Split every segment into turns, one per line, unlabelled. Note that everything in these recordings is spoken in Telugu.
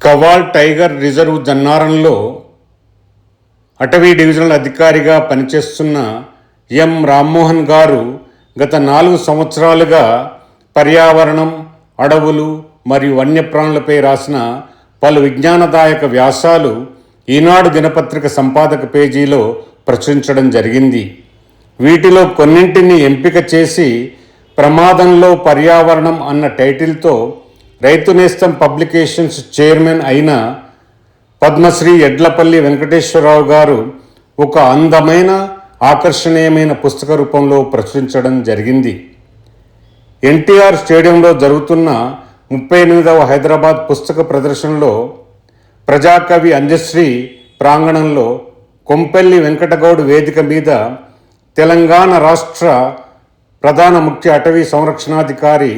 కవాల్ టైగర్ రిజర్వ్ జన్నారంలో అటవీ డివిజనల్ అధికారిగా పనిచేస్తున్న ఎం రామ్మోహన్ గారు గత 4 సంవత్సరాలుగా పర్యావరణం, అడవులు మరియు వన్యప్రాణులపై రాసిన పలు విజ్ఞానదాయక వ్యాసాలు ఈనాడు దినపత్రిక సంపాదక పేజీలో ప్రచురించడం జరిగింది. వీటిలో కొన్నింటిని ఎంపిక చేసి ప్రమాదంలో పర్యావరణం అన్న టైటిల్తో రైతు నేస్తం పబ్లికేషన్స్ చైర్మన్ అయిన పద్మశ్రీ యడ్లపల్లి వెంకటేశ్వరరావు గారు ఒక అందమైన, ఆకర్షణీయమైన పుస్తక రూపంలో ప్రచురించడం జరిగింది. ఎన్టీఆర్ స్టేడియంలో జరుగుతున్న 38వ హైదరాబాద్ పుస్తక ప్రదర్శనలో ప్రజాకవి అంజశ్రీ ప్రాంగణంలో కొంపెల్లి వెంకటగౌడ్ వేదిక మీద తెలంగాణ రాష్ట్ర ప్రధాన ముఖ్య అటవీ సంరక్షణాధికారి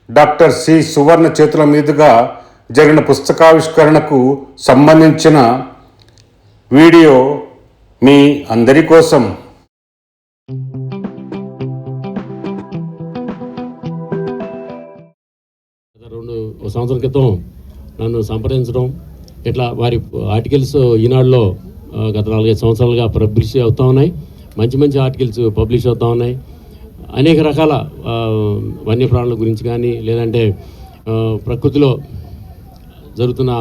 డాక్టర్ సి సువర్ణ చేతుల మీదుగా జరిగిన పుస్తకావిష్కరణకు సంబంధించిన వీడియో మీ అందరి కోసం.
సంవత్సరం క్రితం నన్ను సంప్రదించడం, ఇట్లా వారి ఆర్టికల్స్ ఈనాడులో గత 4-5 సంవత్సరాలుగా పబ్లిష్ అవుతూ ఉన్నాయి. మంచి మంచి ఆర్టికల్స్ పబ్లిష్ అవుతూ ఉన్నాయి. అనేక రకాల వన్యప్రాణుల గురించి కానీ, లేదంటే ప్రకృతిలో జరుగుతున్న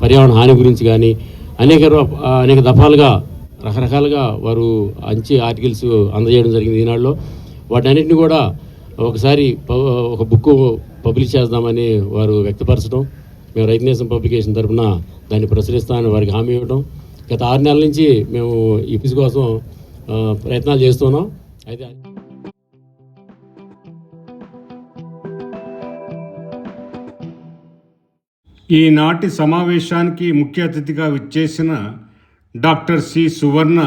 పర్యావరణ హాని గురించి కానీ అనేక దఫాలుగా రకరకాలుగా వారు మంచి ఆర్టికల్స్ అందజేయడం జరిగింది ఈనాడులో. వాటన్నిటిని కూడా ఒకసారి ఒక బుక్ పబ్లిష్ చేద్దామని వారు వ్యక్తపరచడం, మేము రైతు నేస్తం పబ్లికేషన్ తరఫున దాన్ని ప్రచురిస్తామని వారికి హామీ ఇవ్వడం. గత 6 నెలల నుంచి మేము ఈ పిసి కోసం ప్రయత్నాలు చేస్తున్నాం. అయితే
ఈనాటి సమావేశానికి ముఖ్య అతిథిగా విచ్చేసిన డాక్టర్ సి సువర్ణ,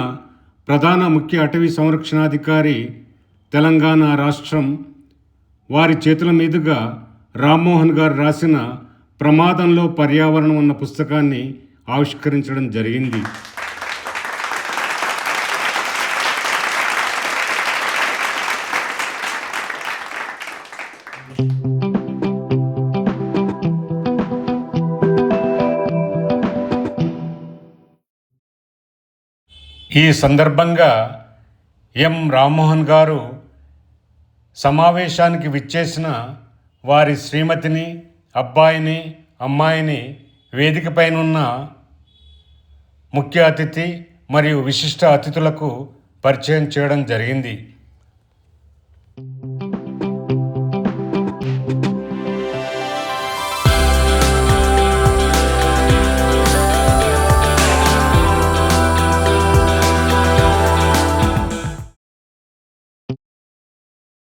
ప్రధాన ముఖ్య అటవీ సంరక్షణాధికారి తెలంగాణ రాష్ట్రం, వారి చేతుల మీదుగా రామ్మోహన్ గారు రాసిన ప్రమాదంలో పర్యావరణం అన్న పుస్తకాన్ని ఆవిష్కరించడం జరిగింది. ఈ సందర్భంగా ఎం రామ్మోహన్ గారు సమావేశానికి విచ్చేసిన వారి శ్రీమతిని, అబ్బాయిని, అమ్మాయిని వేదికపైనున్న ముఖ్య అతిథి మరియు విశిష్ట అతిథులకు పరిచయం చేయడం జరిగింది.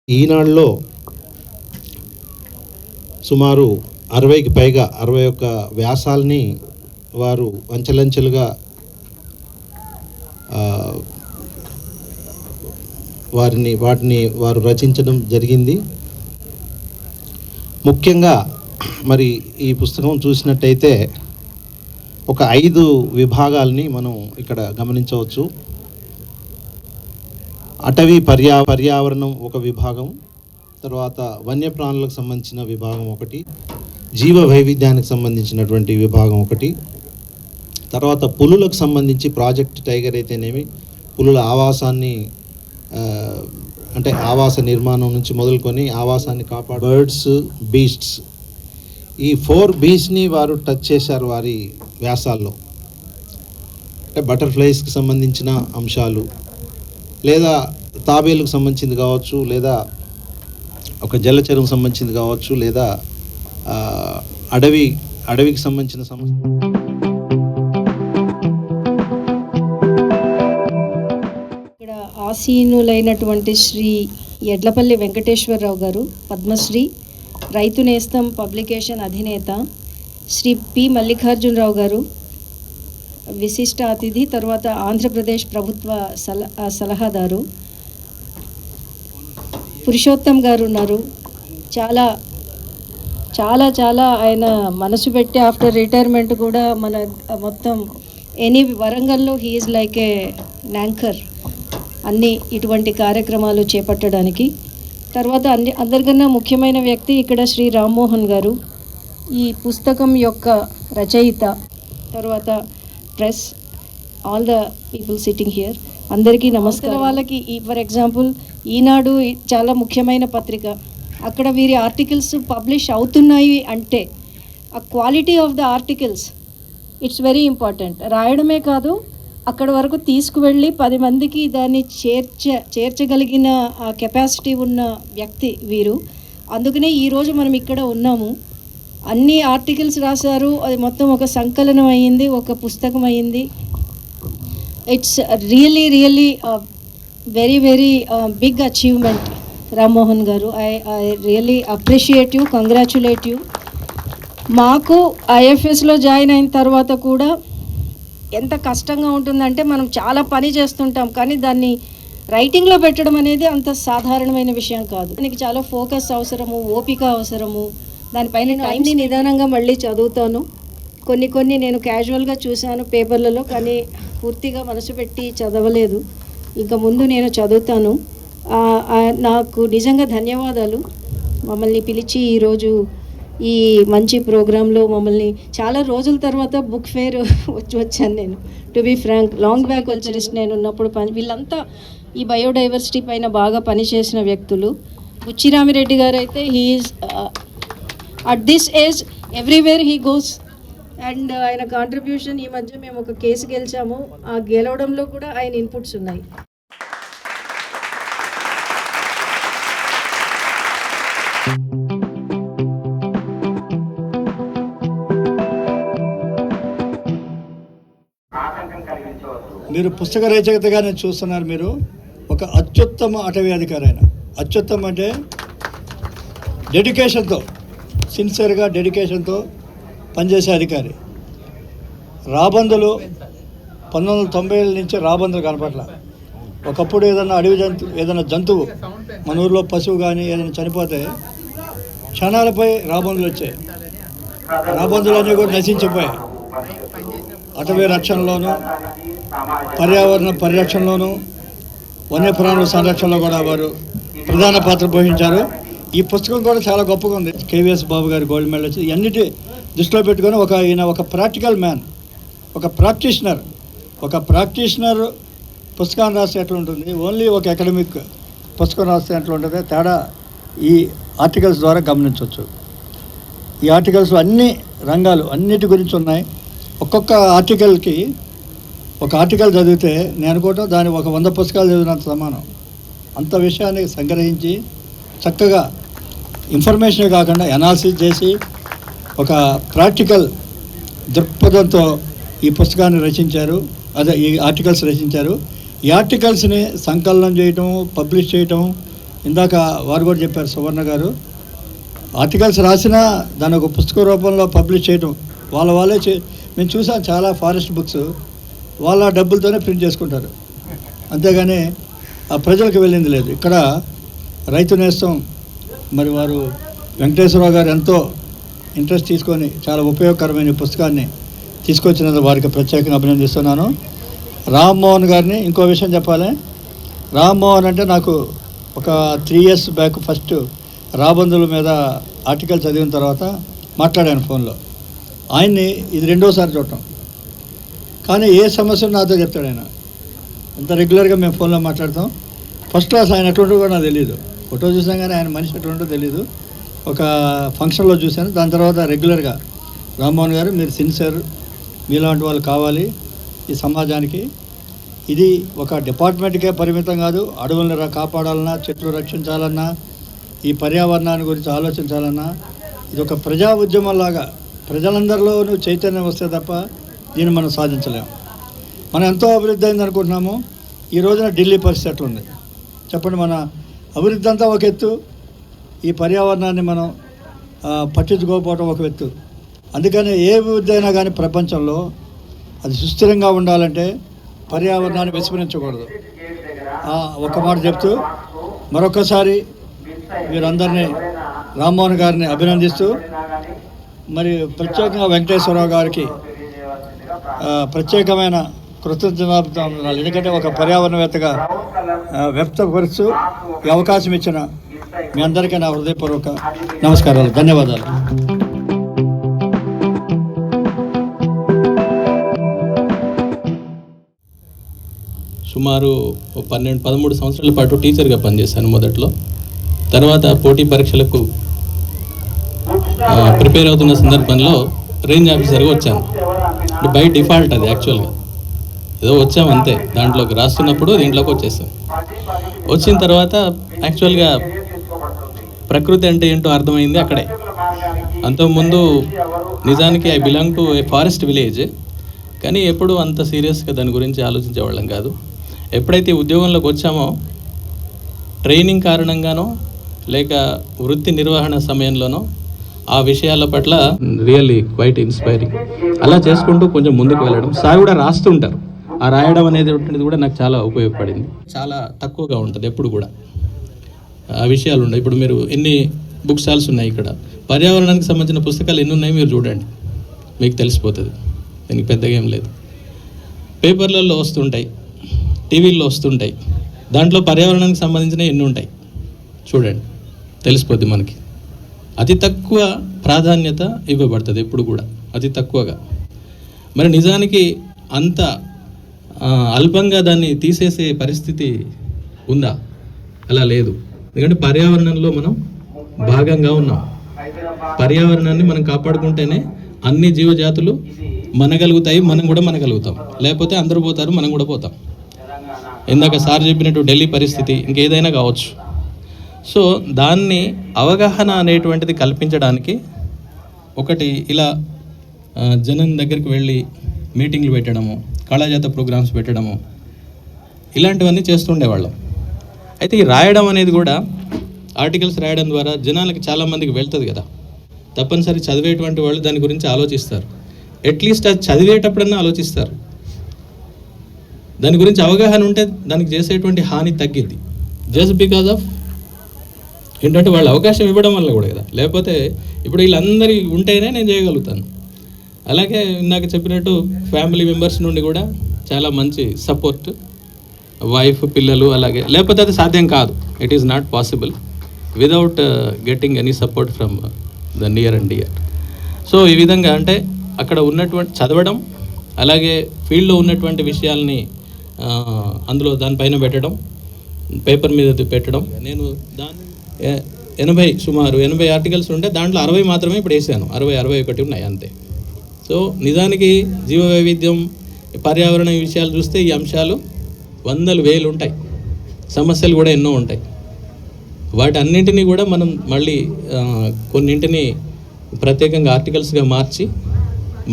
ఈనాడులో సుమారు 60కి పైగా 61 వ్యాసాలని వారు అంచెలంచెలుగా వాటిని వారు రచించడం జరిగింది. ముఖ్యంగా మరి ఈ పుస్తకం చూసినట్టయితే ఒక 5 విభాగాల్ని మనం ఇక్కడ గమనించవచ్చు. అటవీ పర్యావరణం ఒక విభాగం, తర్వాత వన్యప్రాణులకు సంబంధించిన విభాగం ఒకటి, జీవ వైవిధ్యానికి సంబంధించినటువంటి విభాగం ఒకటి, తర్వాత పులులకు సంబంధించి ప్రాజెక్ట్ టైగర్ అయితేనేమి పులుల ఆవాసాన్ని అంటే ఆవాస నిర్మాణం నుంచి మొదలుకొని ఆవాసాన్ని కాపాడు బర్డ్స్, బీస్ట్స్, ఈ 4 Bsని వారు టచ్ చేశారు వారి వ్యాసాల్లో. అంటే బటర్ఫ్లైస్కి సంబంధించిన అంశాలు, లేదా తాబేలుకు సంబంధించింది కావచ్చు, లేదా ఒక జలచరుకు సంబంధించింది కావచ్చు, లేదా అడవికి సంబంధించిన సమస్య.
ఇక్కడ ఆసీనులైనటువంటి శ్రీ యడ్లపల్లి వెంకటేశ్వరరావు గారు, పద్మశ్రీ, రైతు నేస్తం పబ్లికేషన్ అధినేత, శ్రీ పి మల్లికార్జునరావు గారు విశిష్ట అతిథి, తర్వాత ఆంధ్రప్రదేశ్ ప్రభుత్వ సలహాదారు పురుషోత్తం గారు ఉన్నారు. చాలా చాలా చాలా ఆయన మనసు పెట్టి ఆఫ్టర్ రిటైర్మెంట్ కూడా మన మొత్తం వరంగల్లో he is like A anchor అన్ని ఇటువంటి కార్యక్రమాలు చేపట్టడానికి. తర్వాత అందరికన్నా ముఖ్యమైన వ్యక్తి ఇక్కడ శ్రీ రామ్మోహన్ గారు. ఈ పుస్తకం యొక్క రచయిత, తర్వాత press, all the people sitting here, అందరికీ నమస్కారం. వాళ్ళకి ఫర్ ఎగ్జాంపుల్ ఈనాడు చాలా ముఖ్యమైన పత్రిక. అక్కడ వీరి ఆర్టికల్స్ పబ్లిష్ అవుతున్నాయి అంటే ఆ quality of the articles it's very important. రాయడమే కాదు, అక్కడ వరకు తీసుకువెళ్ళి 10 మందికి దాన్ని చేర్చగలిగిన ఆ కెపాసిటీ ఉన్న వ్యక్తి వీరు. అందుకనే ఈరోజు మనం ఇక్కడ ఉన్నాము. అన్ని ఆర్టికల్స్ రాశారు, అది మొత్తం ఒక సంకలనం అయ్యింది, ఒక పుస్తకం అయ్యింది. It's really very very big achievement Rammohan గారు. I really appreciate you, congratulate you. మాకు ఐఎఫ్ఎస్లో జాయిన్ అయిన తర్వాత కూడా ఎంత కష్టంగా ఉంటుందంటే, మనం చాలా పని చేస్తుంటాం కానీ దాన్ని రైటింగ్లో పెట్టడం అనేది అంత సాధారణమైన విషయం కాదు. దానికి చాలా ఫోకస్ అవసరము, ఓపిక అవసరము. దానిపైన టైంని నిదానంగా మళ్ళీ చదువుతాను. కొన్ని నేను క్యాజువల్గా చూశాను పేపర్లలో, కానీ పూర్తిగా మనసు పెట్టి చదవలేదు. ఇంకా ముందు నేను చదువుతాను. నాకు నిజంగా ధన్యవాదాలు మమ్మల్ని పిలిచి ఈరోజు ఈ మంచి ప్రోగ్రాంలో మమ్మల్ని చాలా రోజుల తర్వాత బుక్ ఫేర్ వచ్చాను నేను. To be frank, long back culturist నేను ఉన్నప్పుడు వీళ్ళంతా ఈ బయోడైవర్సిటీ పైన బాగా పనిచేసిన వ్యక్తులు. బుచ్చిరామిరెడ్డి గారు అయితే he is at this age everywhere he goes. And ఆయన కాంట్రిబ్యూషన్, ఈ మధ్య మేము ఒక కేసు గెలిచాము, ఆ గెలవడంలో కూడా ఆయన ఇన్పుట్స్ ఉన్నాయి.
మీరు పుస్తక రచయితగానే చూస్తున్నారు. మీరు ఒక అత్యుత్తమ అటవీ అధికారి. ఆయన అత్యుత్తమ అంటే డెడికేషన్తో, సిన్సియర్గా డెడికేషన్తో పనిచేసే అధికారి. రాబందులు 1990 నుంచి రాబందులు కనపట్ల. ఒకప్పుడు ఏదైనా జంతువు మన ఊర్లో పశువు కానీ ఏదైనా చనిపోతే క్షణాలపై రాబందులు వచ్చాయి. రాబందులన్నీ కూడా నశించిపోయాయి. అటవీ రక్షణలోనూ, పర్యావరణ పరిరక్షణలోనూ, వన్యప్రాణుల సంరక్షణలో కూడా వారు ప్రధాన పాత్ర పోషించారు. ఈ పుస్తకం కూడా చాలా గొప్పగా ఉంది. కేవీఎస్ బాబు గారి గోల్డ్ మెడల్ వచ్చి అన్నిటి దృష్టిలో పెట్టుకొని ఈయన ఒక ప్రాక్టికల్ మ్యాన్, ఒక ప్రాక్టీషనర్ పుస్తకాన్ని రాస్తే ఎట్లా ఉంటుంది, ఓన్లీ ఒక అకాడమిక్ పుస్తకం రాస్తే ఎట్లా ఉంటుంది, తేడా ఈ ఆర్టికల్స్ ద్వారా గమనించవచ్చు. ఈ ఆర్టికల్స్ అన్ని రంగాలు అన్నిటి గురించి ఉన్నాయి. ఒక్కొక్క ఆర్టికల్కి, ఒక ఆర్టికల్ చదివితే నేను అనుకోవటం దాని ఒక 100 పుస్తకాలు చదివినంత సమానం. అంత విషయాన్ని సంగ్రహించి చక్కగా ఇన్ఫర్మేషనే కాకుండా అనాలిసిస్ చేసి ఒక ప్రాక్టికల్ దృక్పథంతో ఈ పుస్తకాన్ని రచించారు. ఈ ఆర్టికల్స్ రచించారు. ఈ ఆర్టికల్స్ని సంకలనం చేయటం, పబ్లిష్ చేయటం, ఇందాక వారు కూడా చెప్పారు సువర్ణ గారు, ఆర్టికల్స్ రాసినా దాని ఒక పుస్తక రూపంలో పబ్లిష్ చేయటం వాళ్ళే మేము చూసాం. చాలా ఫారెస్ట్ బుక్స్ వాళ్ళ డబ్బులతోనే ప్రింట్ చేసుకుంటారు, అంతేగాని ఆ ప్రజలకు వెళ్ళింది లేదు. ఇక్కడ రైతు నేస్తం మరి వారు వెంకటేశ్వరరావు గారు ఎంతో ఇంట్రెస్ట్ తీసుకొని చాలా ఉపయోగకరమైన పుస్తకాన్ని తీసుకొచ్చినందుకు వారికి ప్రత్యేకంగా అభినందిస్తున్నాను. రామ్మోహన్ గారిని ఇంకో విషయం చెప్పాలి. రామ్మోహన్ అంటే నాకు ఒక 3 years బ్యాక్ ఫస్ట్ రాబందుల మీద ఆర్టికల్ చదివిన తర్వాత మాట్లాడాను ఫోన్లో. ఆయన్ని ఇది 2వ సారి చూడటం, కానీ ఏ సమస్యను నాతో చెప్తాడు ఆయన. అంత రెగ్యులర్గా మేము ఫోన్లో మాట్లాడతాం. ఫస్ట్ క్లాస్ ఆయన ఎటువంటిదో కూడా నాకు తెలియదు. ఫోటో చూసాం కానీ ఆయన మనిషి ఎటువంటిదో తెలియదు. ఒక ఫంక్షన్లో చూశాను. దాని తర్వాత రెగ్యులర్గా రామ్మోహన్ గారు మీరు సిన్సియర్, మీలాంటి వాళ్ళు కావాలి ఈ సమాజానికి. ఇది ఒక డిపార్ట్మెంట్కే పరిమితం కాదు. అడవులను కాపాడాలన్నా, చెట్లు రక్షించాలన్నా, ఈ పర్యావరణాన్ని గురించి ఆలోచించాలన్నా ఇది ఒక ప్రజా ఉద్యమంలాగా ప్రజలందరిలోనూ చైతన్యం వస్తే తప్ప దీన్ని మనం సాధించలేము. మనం ఎంతో అభివృద్ధి అయింది అనుకుంటున్నాము. ఈ రోజున ఢిల్లీ పరిస్థితి ఎట్లుంది చెప్పండి. మన అభివృద్ధి అంతా ఒక ఎత్తు, ఈ పర్యావరణాన్ని మనం పట్టించుకోకపోవడం ఒక ఎత్తు. అందుకని ఏ అభివృద్ధి అయినా కానీ ప్రపంచంలో అది సుస్థిరంగా ఉండాలంటే పర్యావరణాన్ని విస్మరించకూడదు. ఒక మాట చెప్తూ మరొకసారి వీరందరినీ, రామ్మోహన్ గారిని అభినందిస్తూ, మరి ప్రత్యేకంగా వెంకటేశ్వరరావు గారికి ప్రత్యేకమైన కృతజ్ఞతాలు. ఎందుకంటే ఒక పర్యావరణవేత్తగా వ్యక్తపరుస్తూ ఈ అవకాశం ఇచ్చిన మీ అందరికీ నా హృదయపూర్వక నమస్కారాలు, ధన్యవాదాలు.
సుమారు 13 సంవత్సరాల పాటు టీచర్గా పనిచేశాను మొదట్లో. తర్వాత పోటీ పరీక్షలకు ప్రిపేర్ అవుతున్న సందర్భంలో రేంజ్ ఆఫీసర్గా వచ్చాను. బై డిఫాల్ట్ అది యాక్చువల్గా ఏదో వచ్చాం అంతే, దాంట్లోకి రాస్తున్నప్పుడు దీంట్లోకి వచ్చేసాం. వచ్చిన తర్వాత యాక్చువల్గా ప్రకృతి అంటే ఏంటో అర్థమైంది అక్కడే. అంతకుముందు నిజానికి I belong to A forest village, కానీ ఎప్పుడు అంత సీరియస్గా దాని గురించి ఆలోచించేవాళ్ళం కాదు. ఎప్పుడైతే ఉద్యోగంలోకి వచ్చామో ట్రైనింగ్ కారణంగానో లేక వృత్తి నిర్వహణ సమయంలోనో ఆ విషయాల పట్ల రియల్లీ క్వైట్ ఇన్స్పైరింగ్. అలా చేసుకుంటూ కొంచెం ముందుకు వెళ్ళడం. సార్ కూడా రాస్తుంటారు, ఆ రాయడం అనేది కూడా నాకు చాలా ఉపయోగపడింది. చాలా తక్కువగా ఉంటుంది ఎప్పుడు కూడా ఆ విషయాలు ఉన్నాయి. ఇప్పుడు మీరు ఎన్ని బుక్ స్టాల్స్ ఉన్నాయి ఇక్కడ, పర్యావరణానికి సంబంధించిన పుస్తకాలు ఎన్ని ఉన్నాయి మీరు చూడండి, మీకు తెలిసిపోతుంది. దీనికి పెద్దగా ఏం లేదు. పేపర్లలో వస్తుంటాయి, టీవీల్లో వస్తుంటాయి, దాంట్లో పర్యావరణానికి సంబంధించిన ఎన్ని ఉంటాయి చూడండి, తెలిసిపోద్ది మనకి. అతి తక్కువ ప్రాధాన్యత ఇవ్వబడుతుంది ఎప్పుడు కూడా, అతి తక్కువగా. మరి నిజానికి అంత అల్పంగా దాన్ని తీసేసే పరిస్థితి ఉందా? అలా లేదు. ఎందుకంటే పర్యావరణంలో మనం భాగంగా ఉన్నాం. పర్యావరణాన్ని మనం కాపాడుకుంటేనే అన్ని జీవజాతులు మనగలుగుతాయి, మనం కూడా మనగలుగుతాం. లేకపోతే అందరూ పోతారు, మనం కూడా పోతాం. ఇందాక సార్ చెప్పినట్టు ఢిల్లీ పరిస్థితి ఇంకేదైనా కావచ్చు. సో దాన్ని అవగాహన అనేటువంటిది కల్పించడానికి ఒకటి ఇలా జనం దగ్గరికి వెళ్ళి మీటింగ్లు పెట్టడము, కళాజాత ప్రోగ్రామ్స్ పెట్టడము, ఇలాంటివన్నీ చేస్తుండేవాళ్ళం. అయితే ఈ రాయడం అనేది కూడా ఆర్టికల్స్ రాయడం ద్వారా జనాలకి చాలామందికి వెళ్తుంది కదా. తప్పనిసరి చదివేటువంటి వాళ్ళు దాని గురించి ఆలోచిస్తారు. అట్లీస్ట్ అది చదివేటప్పుడన్నా ఆలోచిస్తారు. దాని గురించి అవగాహన ఉంటే దానికి చేసేటువంటి హాని తగ్గిద్ది. జస్ట్ బికాజ్ ఆఫ్ ఏంటంటే వాళ్ళు అవకాశం ఇవ్వడం వల్ల కూడా కదా. లేకపోతే ఇప్పుడు వీళ్ళందరి ఉంటేనే నేను చేయగలుగుతాను. అలాగే ఇందాక చెప్పినట్టు ఫ్యామిలీ మెంబర్స్ నుండి కూడా చాలా మంచి సపోర్ట్, వైఫ్, పిల్లలు, అలాగే లేకపోతే అది సాధ్యం కాదు. It is not possible without getting any support from the near and dear. So ఈ విధంగా అంటే అక్కడ ఉన్నటువంటి చదవడం, అలాగే ఫీల్డ్లో ఉన్నటువంటి విషయాల్ని అందులో దానిపైన పెట్టడం, పేపర్ మీద పెట్టడం. నేను దాన్ని సుమారు 80 ఆర్టికల్స్ ఉంటే దాంట్లో 60 మాత్రమే ఇప్పుడు వేసాను. 61 ఉన్నాయి అంతే. సో నిజానికి జీవ వైవిధ్యం, పర్యావరణ విషయాలు చూస్తే ఈ అంశాలు 100,000 ఉంటాయి. సమస్యలు కూడా ఎన్నో ఉంటాయి. వాటన్నింటినీ కూడా మనం మళ్ళీ కొన్నింటిని ప్రత్యేకంగా ఆర్టికల్స్గా మార్చి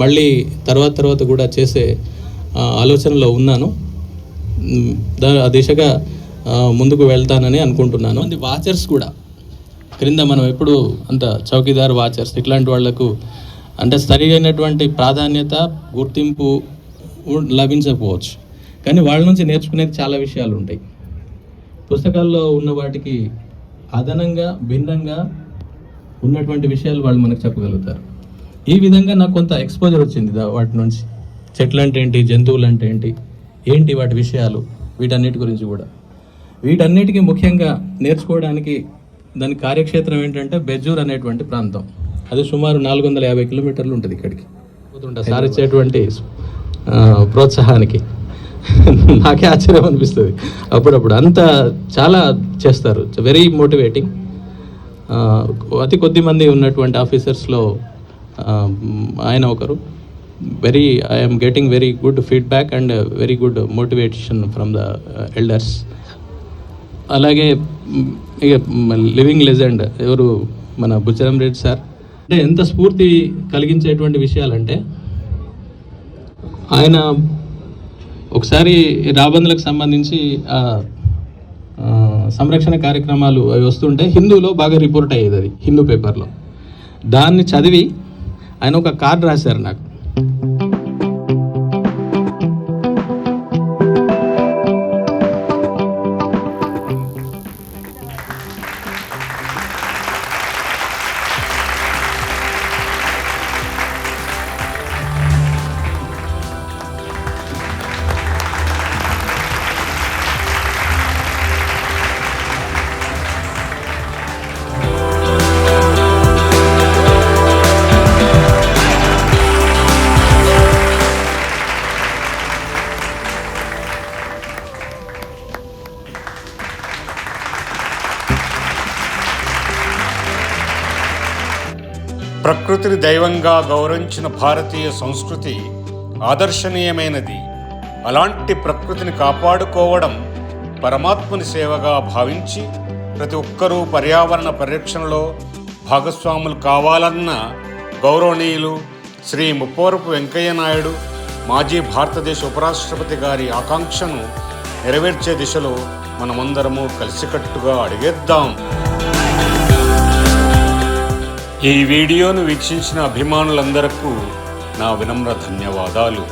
మళ్ళీ తర్వాత కూడా చేసే ఆలోచనలో ఉన్నాను. ఆ దిశగా ముందుకు వెళ్తానని అనుకుంటున్నాను. అది వాచర్స్ కూడా క్రింద మనం ఎప్పుడు అంత చౌకీదార్ వాచర్స్ ఇట్లాంటి వాళ్లకు అంటే సరైనటువంటి ప్రాధాన్యత, గుర్తింపు లభించకపోవచ్చు, కానీ వాళ్ళ నుంచి నేర్చుకునేది చాలా విషయాలు ఉంటాయి. పుస్తకాల్లో ఉన్న వాటికి అదనంగా భిన్నంగా ఉన్నటువంటి విషయాలు వాళ్ళు మనకు చెప్పగలుగుతారు. ఈ విధంగా నాకు కొంత ఎక్స్పోజర్ వచ్చింది వాటి నుంచి. చెట్లు అంటే ఏంటి, జంతువులు అంటే ఏంటి వాటి విషయాలు, వీటన్నిటి గురించి కూడా. వీటన్నిటికీ ముఖ్యంగా నేర్చుకోవడానికి దాని కార్యక్షేత్రం ఏంటంటే బెజ్జూర్ అనేటువంటి ప్రాంతం. అది సుమారు 450 కిలోమీటర్లు ఉంటుంది ఇక్కడికి. సార్ ఇచ్చేటువంటి ప్రోత్సాహానికి నాకే ఆశ్చర్యం అనిపిస్తుంది అప్పుడప్పుడు. అంత చాలా చేస్తారు, వెరీ మోటివేటింగ్. అతి కొద్ది మంది ఉన్నటువంటి ఆఫీసర్స్లో ఆయన ఒకరు. I'm getting very good feedback and very good motivation from the elders. అలాగే ఇక లివింగ్ లెజెండ్ ఎవరు, మన బుచ్చరం రెడ్డి సార్. అంటే ఎంత స్ఫూర్తి కలిగించేటువంటి విషయాలంటే, ఆయన ఒకసారి రాబందులకు సంబంధించి సంరక్షణ కార్యక్రమాలు అవి వస్తుంటే హిందూలో బాగా రిపోర్ట్ అయ్యేది, అది హిందూ పేపర్లో. దాన్ని చదివి ఆయన ఒక కార్డు రాశారు నాకు.
ప్రకృతిని దైవంగా గౌరవించిన భారతీయ సంస్కృతి ఆదర్శనీయమైనది. అలాంటి ప్రకృతిని కాపాడుకోవడం పరమాత్మని సేవగా భావించి ప్రతి ఒక్కరూ పర్యావరణ పరిరక్షణలో భాగస్వాములు కావాలన్న గౌరవనీయులు శ్రీ ముప్పవరపు వెంకయ్య నాయుడు మాజీ భారతదేశ ఉపరాష్ట్రపతి గారి ఆకాంక్షను నెరవేర్చే దిశలో మనమందరము కలిసికట్టుగా అడిగేద్దాం. ఈ వీడియోను వీక్షించిన అభిమానులందరకు నా వినమ్ర ధన్యవాదాలు.